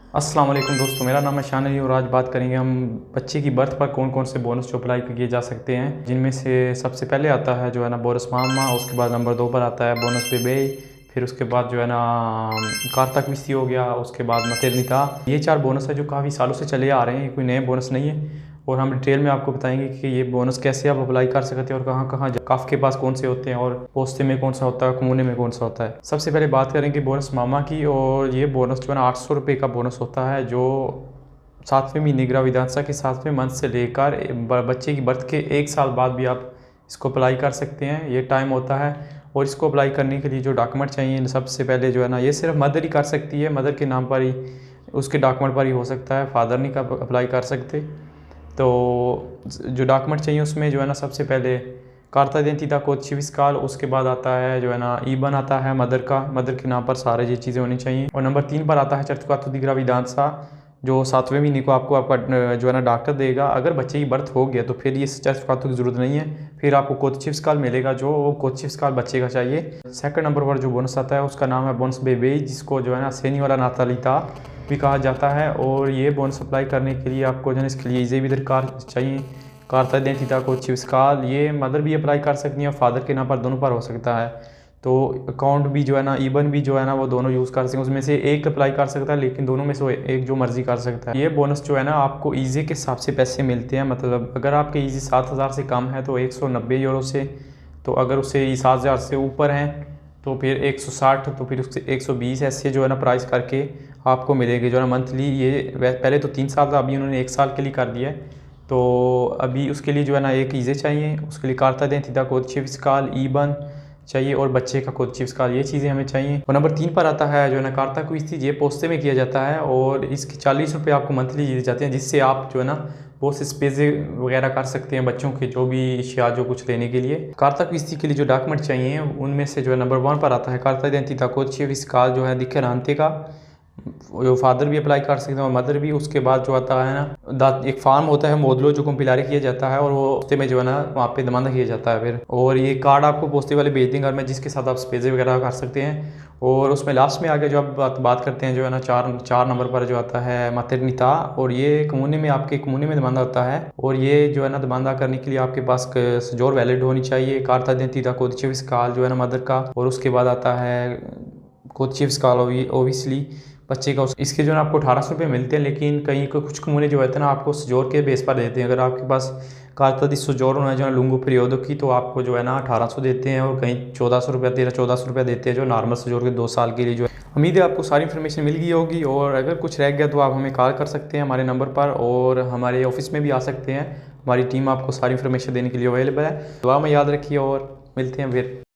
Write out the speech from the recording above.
अस्सलाम वालेकुम दोस्तों, मेरा नाम है शान अली और आज बात करेंगे हम बच्चे की बर्थ पर कौन कौन से बोनस जो अप्लाई किए जा सकते हैं, जिनमें से सबसे पहले आता है जो है ना बोनस मामा। उसके बाद नंबर 2 पर आता है बोनस बेबे। फिर उसके बाद जो है ना कारतक मिस्ती हो गया। उसके बाद मतरनिता। ये 4 बोनस है जो काफ़ी सालों से चले आ रहे हैं, ये कोई नए बोनस नहीं है। और हम डिटेल में आपको बताएंगे कि ये बोनस कैसे आप अप्लाई कर सकते हैं और कहाँ कहाँ काफ के पास कौन से होते हैं और पोस्ते में कौन सा होता है, कमूने में कौन सा होता है। सबसे पहले बात करेंगे बोनस मामा की। और ये बोनस जो है ना 800 रुपये का बोनस होता है, जो 7वें महीने गृह के 7वें मंथ से लेकर बच्चे की बर्थ के 1 साल बाद भी आप इसको अप्लाई कर सकते हैं। ये टाइम होता है। और इसको अप्लाई करने के लिए जो डॉक्यूमेंट चाहिए, सबसे पहले जो है ना, ये सिर्फ मदर ही कर सकती है, मदर के नाम पर ही उसके डॉक्यूमेंट पर ही हो सकता है, फादर नहीं कर अप्लाई कर सकते। तो जो डॉक्यूमेंट चाहिए उसमें जो है ना, सबसे पहले कार्ता identità कोड फिस्काल। उसके बाद आता है जो है ना ईबन आता है मदर का, मदर के नाम पर सारे ये चीज़ें होनी चाहिए। और नंबर 3 पर आता है certificato di gravidanza, जो 7वें महीने को आपको आपका जो है ना डॉक्टर देगा। अगर बच्चे की बर्थ हो गया तो फिर ये सर्टिफिकातो की ज़रूरत नहीं है, फिर आपको कोचिफ्सकाल मिलेगा, जो वो कोचिफ्सकाल बच्चे का चाहिए। सेकंड नंबर पर जो बोनस आता है उसका नाम है बोनस बेबे, जिसको जो है ना सेनी वाला नातालिता भी कहा जाता है। और ये बोनस अप्लाई करने के लिए आपको जो है इसके लिए इजे भी दरकार चाहिए, कार्ता identità कोचिफ्सकाल। ये मदर भी अप्लाई कर सकती है और फादर के नाम पर दोनों पर हो सकता है। तो अकाउंट भी जो है ना, ईबन भी जो है ना, वो दोनों यूज़ कर सकते हैं। उसमें से एक अप्लाई कर सकता है, लेकिन दोनों में से एक जो मर्जी कर सकता है। ये बोनस जो है ना आपको ईजी के हिसाब से पैसे मिलते हैं। मतलब अगर आपके ईजी 7,000 से कम है तो 190 यूरो से, तो अगर उससे 7,000 से ऊपर हैं तो फिर 160, तो फिर उससे 120, ऐसे जो है ना प्राइस करके आपको मिलेंगे जो है ना मंथली। ये पहले तो 3 साल था, अभी उन्होंने 1 साल के लिए कर दिया है। तो अभी उसके लिए जो है ना एक ईजे चाहिए, उसके लिए कार्ता identità कोचिफ्सकाल, ईबन चाहिए और बच्चे का कोचिफ्सकाल, ये चीज़ें हमें चाहिए। और नंबर 3 पर आता है जो है ना कार्ता क्विस्ती। ये पोस्ते में किया जाता है और इसके 40 रुपये आपको मंथली दिए जाते हैं, जिससे आप जो है ना बहुत से स्पेसे वगैरह कर सकते हैं बच्चों के जो भी इश्या जो कुछ लेने के लिए। कार्ता क्विस्ती के लिए जो डॉक्यूमेंट चाहिए उनमें से जो है नंबर 1 पर आता है कार्ता identità कोचिफ्सकाल, जो है दिखेरांते का, जो फादर भी अप्लाई कर सकते हैं और मदर भी। उसके बाद जो आता है ना एक फार्म होता है मोदलो, जो कंपिलारे किया जाता है और वो पोस्ते में जो है ना वहाँ पे दमाना किया जाता है फिर। और ये कार्ड आपको पोस्ते वाले भेज देंगे, में जिसके साथ आप स्पेजे वगैरह कर सकते हैं। और उसमें लास्ट में आगे जो आप बात करते हैं जो है ना 4 नंबर पर जो आता है मतरनिता। और ये कमूने में, आपके कमूने में दमांदा होता है। और ये जो है ना दमांदा करने के लिए आपके पास सजोर वैलिड होनी चाहिए। कार्ता identità कोचिफ्सकाल जो है ना मदर का, और उसके बाद आता है कोचिफ्सकाल ओबियसली बच्चे का। इसके जो है आपको 1800 रुपये मिलते हैं, लेकिन कहीं को कुछ कमूने जो होते हैं ना आपको सजोर के बेस पर देते हैं। अगर आपके पास कार्ता दी सजोर होना है जो है लुंगो पीरियोडो की, तो आपको जो है ना 1800 देते हैं। और कहीं 1400 रुपया, 1300-1400 रुपया देते हैं जो नॉर्मल सजोर के 2 साल के लिए जो है। उम्मीद है आपको सारी इन्फॉर्मेशन मिल गई होगी। और अगर कुछ रह गया तो आप हमें कॉल कर सकते हैं हमारे नंबर पर, और हमारे ऑफिस में भी आ सकते हैं। हमारी टीम आपको सारी इन्फॉर्मेशन देने के लिए अवेलेबल है। दुआ में याद रखिए और मिलते हैं फिर।